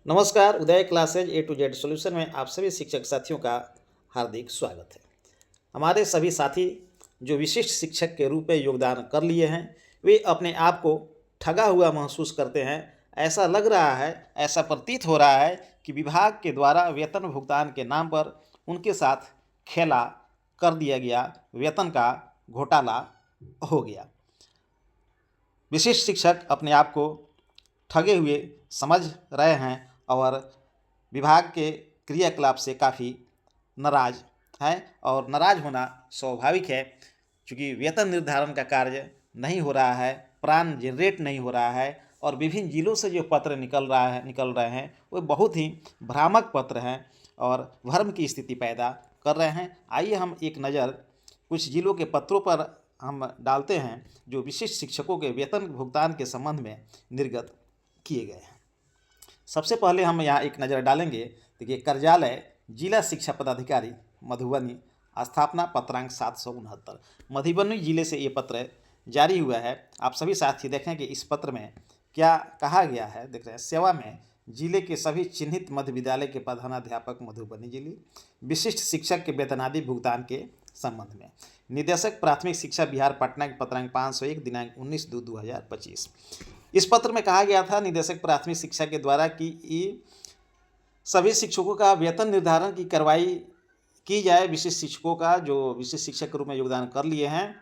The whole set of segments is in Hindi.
नमस्कार, Uday classes A to Z solution में आप सभी शिक्षक साथियों का हार्दिक स्वागत है। हमारे सभी साथी जो विशिष्ट शिक्षक के रूप में योगदान कर लिए हैं, वे अपने आप को ठगा हुआ महसूस करते हैं। ऐसा लग रहा है, ऐसा प्रतीत हो रहा है कि विभाग के द्वारा वेतन भुगतान के नाम पर उनके साथ खेला कर दिया गया, वेतन का घोटाला हो गया। विशिष्ट शिक्षक अपने आप को ठगे हुए समझ रहे हैं और विभाग के क्रियाकलाप से काफ़ी नाराज हैं और नाराज होना स्वाभाविक है, क्योंकि वेतन निर्धारण का कार्य नहीं हो रहा है, प्राण जनरेट नहीं हो रहा है और विभिन्न जिलों से जो पत्र निकल रहे हैं वो बहुत ही भ्रामक पत्र हैं और भ्रम की स्थिति पैदा कर रहे हैं। आइए हम एक नज़र कुछ जिलों के पत्रों पर हम डालते हैं जो विशिष्ट शिक्षकों के वेतन भुगतान के संबंध में निर्गत किए गए हैं। सबसे पहले हम यहाँ एक नज़र डालेंगे। देखिए, कार्यालय जिला शिक्षा पदाधिकारी मधुबनी, स्थापना पत्रांक 769, मधुबनी जिले से ये पत्र जारी हुआ है। आप सभी साथी देखें कि इस पत्र में क्या कहा गया है। देख रहे हैं, सेवा में जिले के सभी चिन्हित मध्य विद्यालय के प्रधानाध्यापक मधुबनी जिले विशिष्ट शिक्षक के वेतनादि भुगतान के संबंध में निदेशक प्राथमिक शिक्षा बिहार पटना के पत्रांक 501 दिनांक 19/2/2025। इस पत्र में कहा गया था निदेशक प्राथमिक शिक्षा के द्वारा कि ये सभी शिक्षकों का वेतन निर्धारण की कार्रवाई की जाए। विशिष्ट शिक्षकों का जो विशिष्ट शिक्षक के रूप में योगदान कर लिए हैं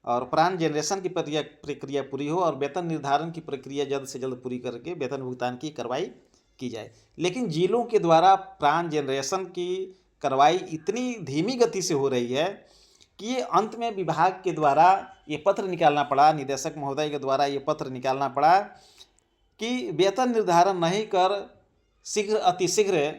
और प्राण जनरेशन की प्रक्रिया पूरी हो और वेतन निर्धारण की प्रक्रिया जल्द से जल्द पूरी करके वेतन भुगतान की कार्रवाई की जाए। लेकिन जिलों के द्वारा प्राण जनरेशन की कार्रवाई इतनी धीमी गति से हो रही है कि ये अंत में विभाग के द्वारा ये पत्र निकालना पड़ा, निदेशक महोदय के द्वारा ये पत्र निकालना पड़ा कि वेतन निर्धारण नहीं कर अतिशीघ्र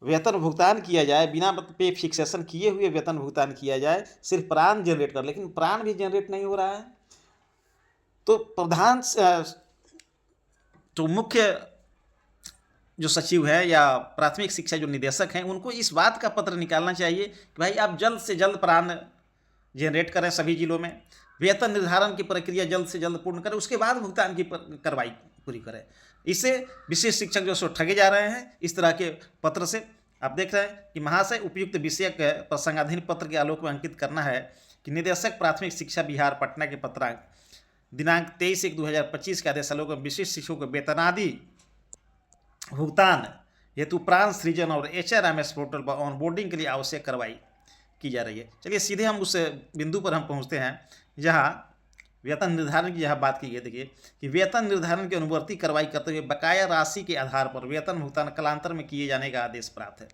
वेतन भुगतान किया जाए, बिना पे फिक्सेशन किए हुए वेतन भुगतान किया जाए, सिर्फ प्राण जनरेट कर। लेकिन प्राण भी जनरेट नहीं हो रहा है। तो प्रधान जो मुख्य जो सचिव है या प्राथमिक शिक्षा जो निदेशक हैं, उनको इस बात का पत्र निकालना चाहिए कि भाई आप जल्द से जल्द प्राण जनरेट करें, सभी जिलों में वेतन निर्धारण की प्रक्रिया जल्द से जल्द पूर्ण करें, उसके बाद भुगतान की कार्रवाई पूरी करें। इससे विशेष शिक्षक जो सो ठगे जा रहे हैं इस तरह के पत्र से। आप देख रहे हैं कि महाशय उपयुक्त विषय के प्रसंगाधीन पत्र के आलोक में अंकित करना है कि निदेशक प्राथमिक शिक्षा बिहार पटना के पत्रांक दिनांक 23/1/2025 के आदेश आलोक में विशिष्ट शिक्षकों के वेतनादि भुगतान हेतु प्राण सृजन और HRMS पोर्टल पर ऑनबोर्डिंग के लिए आवश्यक कार्रवाई की जा रही है। चलिए सीधे हम उस बिंदु पर हम पहुंचते हैं जहां वेतन निर्धारण की जहां बात की गई। देखिए कि वेतन निर्धारण की अनुवर्ती कार्रवाई करते हुए बकाया राशि के आधार पर वेतन भुगतान कालांतर में किए जाने का आदेश प्राप्त है।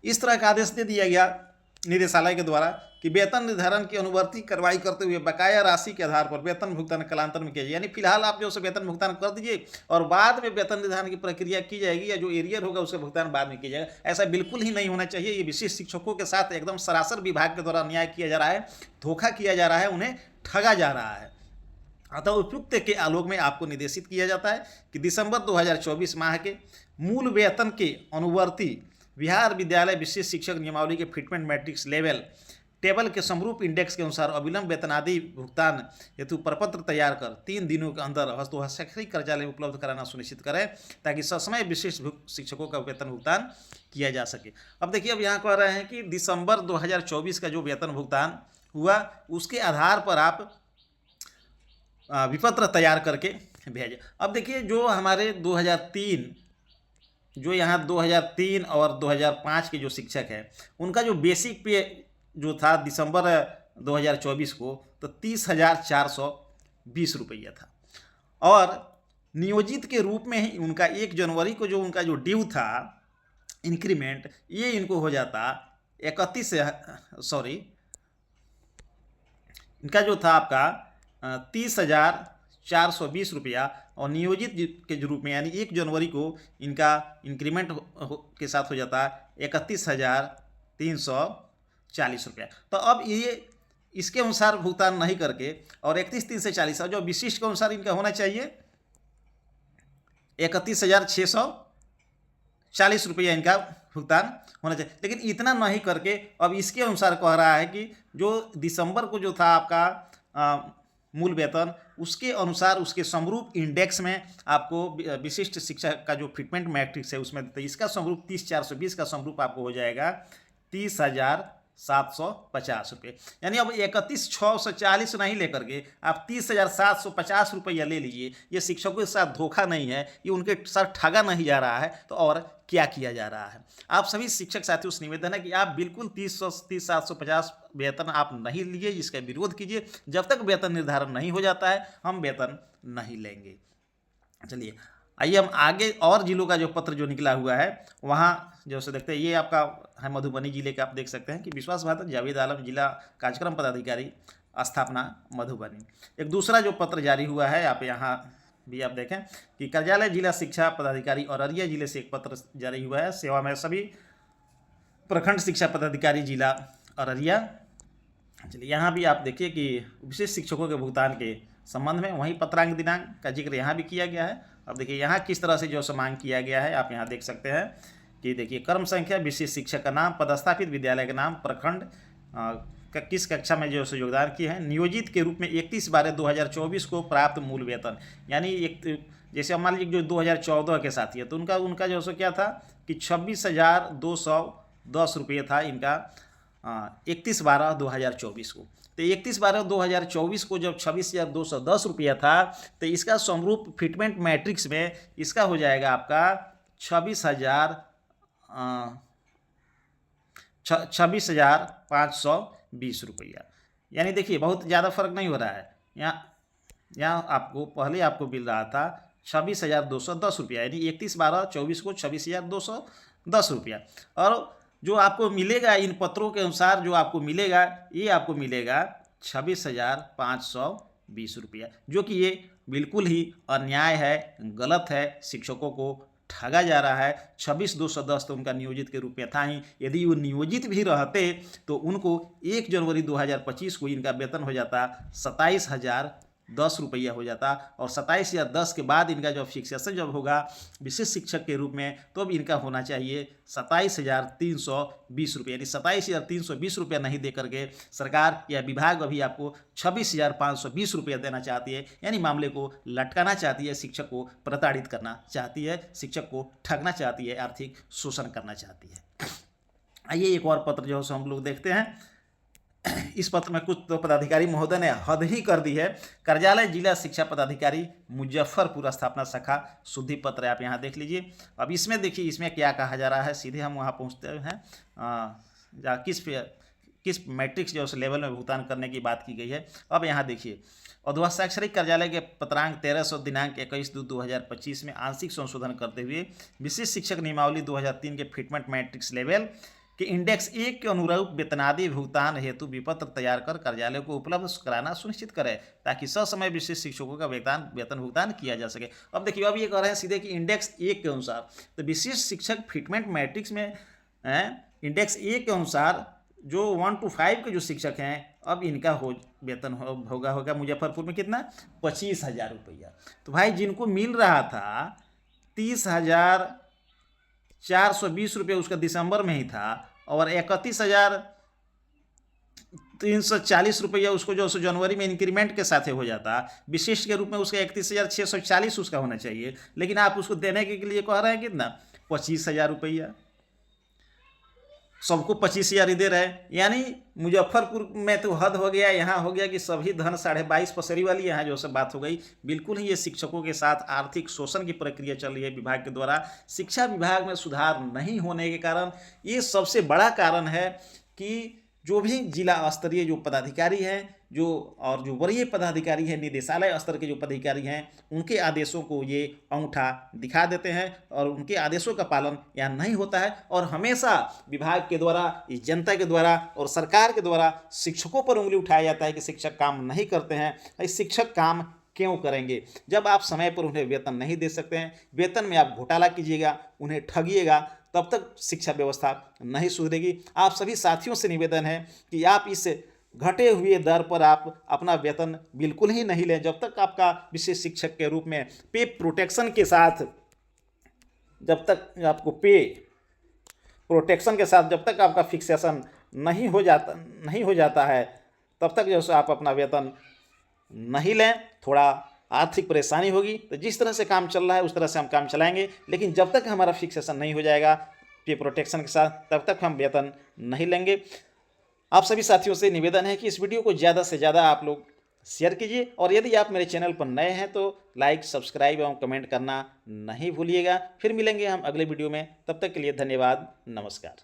इस तरह का आदेश दे दिया गया निदेशालय के द्वारा कि वेतन निर्धारण की अनुवर्ती कार्रवाई करते हुए बकाया राशि के आधार पर वेतन भुगतान कालांतर में किया जाए। यानी फिलहाल आप जो वेतन भुगतान कर दीजिए और बाद में वेतन निर्धारण की प्रक्रिया की जाएगी या जो एरियर होगा उसका भुगतान बाद में किया जाएगा। ऐसा बिल्कुल ही नहीं होना चाहिए। ये विशिष्ट शिक्षकों के साथ एकदम सरासर विभाग के द्वारा अन्याय किया जा रहा है, धोखा किया जा रहा है, उन्हें ठगा जा रहा है। अतः उपयुक्त के आलोक में आपको निर्देशित किया जाता है कि दिसंबर 2024 माह के मूल वेतन के अनुवर्ती बिहार विद्यालय विशिष्ट शिक्षक नियमावली के फिटमेंट मैट्रिक्स लेवल टेबल के समरूप इंडेक्स के अनुसार अविलंब वेतनादि भुगतान हेतु प्रपत्र तैयार कर 3 दिनों के अंदर हस्ताक्षरित कार्यालय में उपलब्ध कराना सुनिश्चित करें ताकि ससमय विशिष्ट शिक्षकों का वेतन भुगतान किया जा सके। अब देखिए, अब यहाँ कह रहे हैं कि दिसंबर 2024 का जो वेतन भुगतान हुआ उसके आधार पर आप विपत्र तैयार करके भेजें। अब देखिए, जो हमारे 2003 और 2005 के जो शिक्षक हैं उनका जो बेसिक पे जो था दिसंबर 2024 को तो 30,420 रुपया था और नियोजित के रूप में ही उनका 1 जनवरी को जो उनका जो ड्यू था इंक्रीमेंट, ये इनको हो जाता 31 इनका जो था आपका 30,420 रुपया और नियोजित के रूप में यानी 1 जनवरी को इनका इंक्रीमेंट के साथ हो जाता है 31,340 रुपया। तो अब ये इसके अनुसार भुगतान नहीं करके और 31,340 जो विशिष्ट के अनुसार इनका होना चाहिए 31,640 रुपया इनका भुगतान होना चाहिए। लेकिन इतना नहीं करके अब इसके अनुसार कह रहा है कि जो दिसंबर को जो था आपका मूल वेतन उसके अनुसार उसके समरूप इंडेक्स में आपको विशिष्ट शिक्षक का जो फिटमेंट मैट्रिक्स है उसमें, तो इसका समरूप 30,420 का समरूप आपको हो जाएगा 30,750 रुपये। यानी अब 31,640 नहीं लेकर के आप 30,750 रुपया ले लीजिए। ये शिक्षकों के साथ धोखा नहीं है, ये उनके साथ ठगा नहीं जा रहा है, तो और क्या किया जा रहा है। आप सभी शिक्षक साथियों से निवेदन है कि आप बिल्कुल 30,750 वेतन आप नहीं लीजिए, इसका विरोध कीजिए। जब तक वेतन निर्धारण नहीं हो जाता है हम वेतन नहीं लेंगे। चलिए आइए हम आगे और जिलों का जो पत्र जो निकला हुआ है वहाँ जो से देखते हैं। ये आपका है मधुबनी जिले का, आप देख सकते हैं कि विश्वास भारती जावेद आलम जिला कार्यक्रम पदाधिकारी स्थापना मधुबनी। एक दूसरा जो पत्र जारी हुआ है आप यहाँ भी आप देखें कि कार्यालय जिला शिक्षा पदाधिकारी अररिया जिले से एक पत्र जारी हुआ है। सेवा में सभी प्रखंड शिक्षा पदाधिकारी जिला अररिया। चलिए यहाँ भी आप देखिए कि विशेष शिक्षकों के भुगतान के संबंध में वहीं पत्रांक दिनांक का जिक्र यहाँ भी किया गया है। अब देखिए यहाँ किस तरह से जो मांग किया गया है आप यहाँ देख सकते हैं कि देखिए कर्म संख्या, विशेष शिक्षक का नाम, पदस्थापित विद्यालय का नाम, प्रखंड किस कक्षा में जो योगदान किए हैं, नियोजित के रूप में 31/12/2024 को प्राप्त मूल वेतन। यानी एक जैसे मान लीजिए जो 2014 के साथी है तो उनका जो क्या था कि 26,210 रुपये था इनका 31/12/2024 को। तो 31/12/2024 को जब 26,210 रुपया था तो इसका समरूप फिटमेंट मैट्रिक्स में इसका हो जाएगा आपका 26,520 रुपया। यानी देखिए बहुत ज़्यादा फर्क नहीं हो रहा है। यहाँ आपको पहले आपको मिल रहा था 26,210 रुपया, यानी 31/12/24 को 26,210 रुपया। और जो आपको मिलेगा इन पत्रों के अनुसार जो आपको मिलेगा ये आपको मिलेगा 26,520 रुपया, जो कि ये बिल्कुल ही अन्याय है, गलत है, शिक्षकों को ठगा जा रहा है। 26,210 तो उनका नियोजित के रूप में था ही। यदि वो नियोजित भी रहते तो उनको 1 जनवरी 2025 को इनका वेतन हो जाता 27,010 रुपया हो जाता, और 27,010 के बाद इनका जब फिक्सेशन जब होगा विशेष शिक्षक के रूप में तो अब इनका होना चाहिए 27,320 रुपये। यानी 27,320 रुपया नहीं दे करके सरकार या विभाग अभी आपको 26,520 रुपया देना चाहती है। यानी मामले को लटकाना चाहती है, शिक्षक को प्रताड़ित करना चाहती है, शिक्षक को ठगना चाहती है, आर्थिक शोषण करना चाहती है। आइए एक और पत्र जो है हम लोग देखते हैं। इस पत्र में कुछ तो पदाधिकारी महोदय ने हद ही कर दी है। कार्यालय जिला शिक्षा पदाधिकारी मुजफ्फरपुर स्थापना शाखा शुद्धि पत्र है, आप यहाँ देख लीजिए। अब इसमें देखिए इसमें क्या कहा जा रहा है, सीधे हम वहाँ पहुँचते हैं। किस मैट्रिक्स जो लेवल में भुगतान करने की बात की गई है। अब यहाँ देखिए अधोहस्ताक्षरित कार्यालय के पत्रांक 1300 दिनांक 21/2/2025 में आंशिक संशोधन करते हुए विशेष शिक्षक नियमावली 2003 के फिटमेंट मैट्रिक्स लेवल कि इंडेक्स 1 के अनुरूप वेतनादि भुगतान हेतु विपत्र तैयार कर कार्यालय को उपलब्ध कराना सुनिश्चित करे ताकि ससमय विशेष शिक्षकों का वेतन भुगतान किया जा सके। अब देखिए अब ये कह रहे हैं सीधे कि इंडेक्स 1 के अनुसार, तो विशेष शिक्षक फिटमेंट मैट्रिक्स में इंडेक्स 1 के अनुसार जो 1 to 5 के जो शिक्षक हैं अब इनका वेतन होगा मुजफ्फरपुर में कितना 25,000 रुपया। तो भाई जिनको मिल रहा था 30,420 रुपये उसका दिसंबर में ही था, और 31,340 रुपया उसको जो जनवरी में इंक्रीमेंट के साथ हो जाता, विशिष्ट के रूप में उसका 31,640 उसका होना चाहिए, लेकिन आप उसको देने के लिए कह रहे हैं कितना 25,000 रुपया। सबको 25,000 ही दे रहे हैं। यानी मुजफ्फरपुर में तो हद हो गया, यहाँ हो गया कि सभी धन 22.5 पसरी वाली यहाँ जो सब बात हो गई। बिल्कुल ही ये शिक्षकों के साथ आर्थिक शोषण की प्रक्रिया चल रही है विभाग के द्वारा। शिक्षा विभाग में सुधार नहीं होने के कारण ये सबसे बड़ा कारण है कि जो भी जिला स्तरीय जो पदाधिकारी हैं जो वरीय पदाधिकारी हैं, निदेशालय स्तर के जो पदाधिकारी हैं, उनके आदेशों को ये अंगूठा दिखा देते हैं और उनके आदेशों का पालन यहाँ नहीं होता है। और हमेशा विभाग के द्वारा, इस जनता के द्वारा और सरकार के द्वारा शिक्षकों पर उंगली उठाया जाता है कि शिक्षक काम नहीं करते हैं। शिक्षक काम क्यों करेंगे जब आप समय पर उन्हें वेतन नहीं दे सकते हैं? वेतन में आप घोटाला कीजिएगा, उन्हें ठगिएगा, तब तक शिक्षा व्यवस्था नहीं सुधरेगी। आप सभी साथियों से निवेदन है कि आप इस घटे हुए दर पर आप अपना वेतन बिल्कुल ही नहीं लें जब तक आपका विशेष शिक्षक के रूप में पे प्रोटेक्शन के साथ, जब तक आपको पे प्रोटेक्शन के साथ जब तक आपका फिक्सेशन नहीं हो जाता है तब तक जो है आप अपना वेतन नहीं लें, थोड़ा आर्थिक परेशानी होगी, तो जिस तरह से काम चल रहा है उस तरह से हम काम चलाएंगे, लेकिन जब तक हमारा फिक्सेशन नहीं हो जाएगा पे प्रोटेक्शन के साथ, तब तक हम वेतन नहीं लेंगे। आप सभी साथियों से निवेदन है कि इस वीडियो को ज़्यादा से ज़्यादा आप लोग शेयर कीजिए, और यदि आप मेरे चैनल पर नए हैं तो लाइक, सब्सक्राइब एवं कमेंट करना नहीं भूलिएगा। फिर मिलेंगे हम अगले वीडियो में, तब तक के लिए धन्यवाद, नमस्कार।